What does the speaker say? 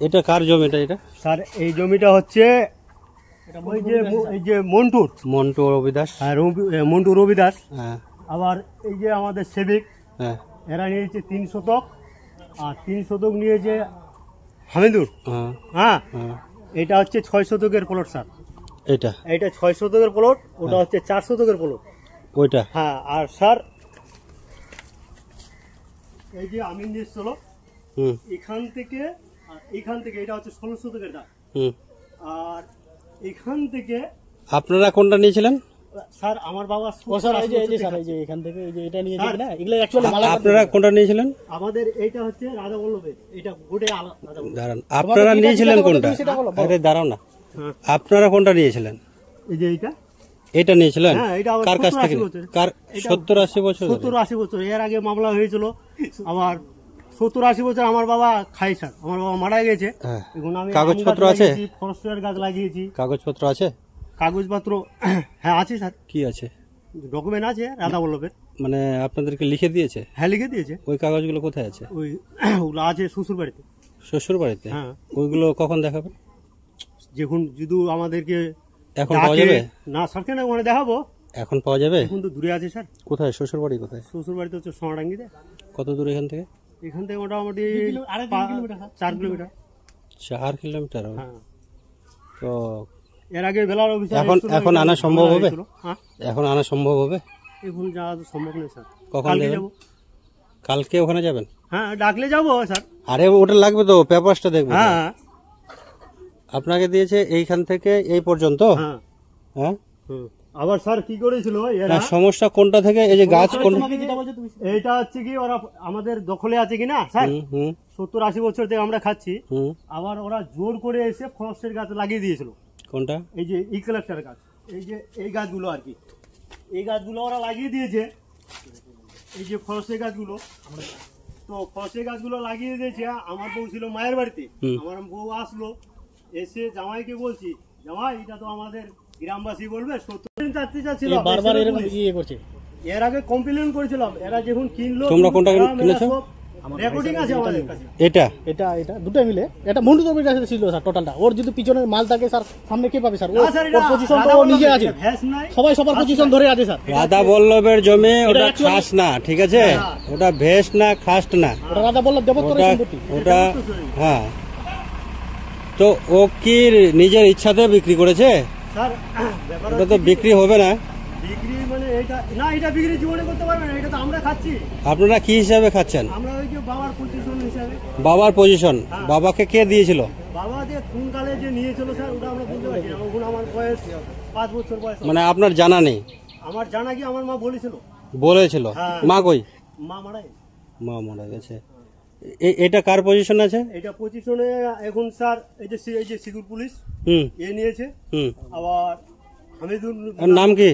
এটা কার জমি এটা? স্যার এই জমিটা হচ্ছে এই যে মন্টু রবি দাস। হ্যাঁ, মন্টু রবি দাস। হ্যাঁ। আবার এই যে আমাদের সেবিক, হ্যাঁ, এরা নিয়েছে 3 শতক, আর 3 শতক নিয়েছে হামিদুর। হ্যাঁ, এটা হচ্ছে 6 শতকের প্লট স্যার। এটা 6 শতকের প্লট, ওটা হচ্ছে 4 শতকের প্লট ওইটা। হ্যাঁ। আর স্যার এই যে আমিন দিয়েছিল এখান থেকে এটা হচ্ছে 16 শতকের দাগ। আর এখান থেকে আপনারা কোনটা নিয়েছিলেন? স্যার আমার বাবা এখান থেকে এটা নিয়েছে না, এগুলো আপনারা কোনটা নিয়েছিলেন? আমাদের এইটা হচ্ছে রাধা বল্লভের, এটা গোটে আলাদা। দাঁড়ান, আপনারা নিয়েছিলেন কোনটা? আরে দাঁড়াও না, আপনারা কোনটা নিয়েছিলেন? এই যে এটা নিয়েছিলেন কার কাছ থেকে? 70-80 বছর। 70-80 বছর এর আগে মামলা হয়েছিল আমার। 70-80 বছর আমার বাবা খাই স্যার, আমার বাবা মারা গেছে। এখন আমি কাগজপত্র আছে? ফরেস্টের গাছ লাগিয়েছি। কাগজপত্র আছে? কাগজপত্র হ্যাঁ আছে স্যার। কি আছে? ডকুমেন্ট আছে রাধা বল্লভের। মানে আপনাদেরকে লিখে দিয়েছে? হ্যাঁ, লিখে দিয়েছে। ওই কাগজগুলো কোথায় আছে? ওগুলো আছে শ্বশুর বাড়িতে। শ্বশুর বাড়িতে? হ্যাঁ। ওইগুলো কখন দেখাবেন? যখন যদি আমাদেরকে এখন পাওয়া যাবে না স্যার, কেন ওখানে দেখাবো? এখন পাওয়া যাবে? এখন তো দূরে আছে স্যার। কোথায় শ্বশুর বাড়ি? কোথায় শ্বশুর বাড়িতে হচ্ছে সোনাডাঙ্গিতে। কত দূর এখান থেকে? এখান থেকে মোটামুটি 4 কিলোমিটার। 4 কিলোমিটার? হ্যাঁ। তো এর আগে বেলার অফিসার এখন আনা সম্ভব হবে? এখন আনা সম্ভব হবে? এখন যাওয়া তো সম্ভব নেই স্যার। কখন যাবেন? কালকে ওখানে যাবেন? হ্যাঁ, ডাকলে যাবো স্যার। আরে ওটা লাগবে তো, পেপারসটা দেখবো। হ্যাঁ, আপনাকে দিয়েছে এইখান থেকে এই পর্যন্ত? হ্যাঁ। হ্যাঁ। আবার স্যার কি করেছিল এরা? সমস্যা কোনটা থেকে? এই যে গাছ কোন, এইটা হচ্ছে কি ওরা আমাদের দখলে আছে কিনা স্যার, 70-80 বছর থেকে আমরা খাচ্ছি। আবার ওরা জোর করে এসে ফরেস্টের গাছ লাগিয়ে দিয়েছিল। কোনটা? এই যে ইউক্যালিপটাস গাছ, এই যে এই গাছগুলো আর কি, এই গাছগুলো ওরা লাগিয়ে দিয়েছে। এই যে ফরেস্টের গাছগুলো, তো ফরেস্টের গাছগুলো লাগিয়ে দিয়েছে। আমার বউ ছিল মায়ের বাড়িতে, আমার বউ আসলো, এসে জামাইকে বলছি, জামাই এটা তো আমাদের গ্রামবাসী বলবে 70 চাচ্ছি ছিল বারবার এরকম ইয়ে করছে। এর আগে কমপ্লেইন করেছিলাম, এরা যখন কিনলো। তোমরা কোনটা কিনেছো? রেকর্ডিং আছে আমাদের কাছে। এটা দুটো মিলে এটা মন্টু রবির কাছে ছিল স্যার টোটালটা। ওর যদি পিছনের মাল থাকে স্যার, সামনে কে পাবে স্যার? ওর পজিশন তো ও নিজে আছে, সবাই সবার পজিশন ধরে আছে স্যার। রাধা বল্লভের জমি, ওটা খাস না, ঠিক আছে? ওটা ভেস না, খাস্ট না, ওটা রাধা বল্লভ দেবত্তরের সম্পত্তি ওটা। হ্যাঁ, তো ও কি নিজের ইচ্ছাতে বিক্রি করেছে? স্যার ওটা তো বিক্রি হবে না। বিক্রি মানে এটা না, এটা বিক্রি জীবনে করতে পারবে না, এটা তো আমরা খাচ্ছি। আপনারা কি হিসাবে খাচ্ছেন? আমরা ওই যে বাবার পজিশন হিসাবে। বাবার পজিশন? বাবাকে কে দিয়েছিল? বাবা যে কোন কালে যে নিয়েছিল স্যার, ওটা আমরা বলতে পারছি না। ওখানে আমার বয়স 5 বছর বয়স। মানে আপনার জানা নেই? আমার জানা কি আমার মা বলেছিল। মা কই? মা মারা গেছে। এটা কার পজিশন আছে? এটা পজিশনে এখন স্যার এই যে সিকিউর পুলিশ এ নিয়েছে। আবার হামিদুর নাম কি?